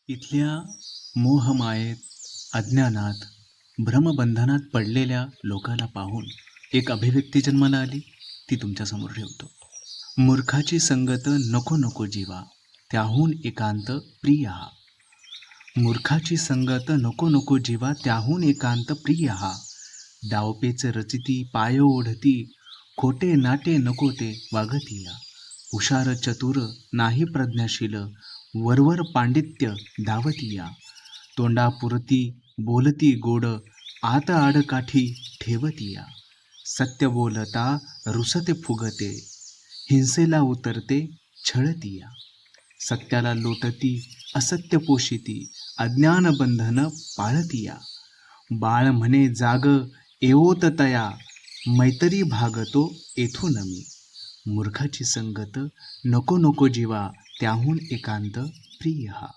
इथल्या मोहमायेत, अज्ञानात, भ्रमबंधनात पडलेल्या लोकाला पाहून एक अभिव्यक्ती जन्माला आली, ती तुमच्यासमोर ठेवतो. मूर्खाची संगत नको नको जीवा, त्याहून एकांत प्रिय हा. मूर्खाची संगत नको नको जीवा, त्याहून एकांत प्रिय हा. डावपेच रचिती पाय ओढती, खोटे नाटे नको ते वागतिया. हुशार चतुर नाही प्रज्ञाशील, वरवर पांडित्य धावतिया. तोंडापुरती बोलती गोड, आत आडकाठी ठेवतिया. सत्य बोलता रुसते फुगते, हिंसेला उतरते छळतिया. सत्याला लोटती असत्य पोषिती, अज्ञान बंधन पाळतिया. बाळ म्हणे जाग एवोत तया, मैत्री भागतो येथून मी. मूर्खाची संगत नको नको जीवा, त्याहून एकांत प्रिय हा.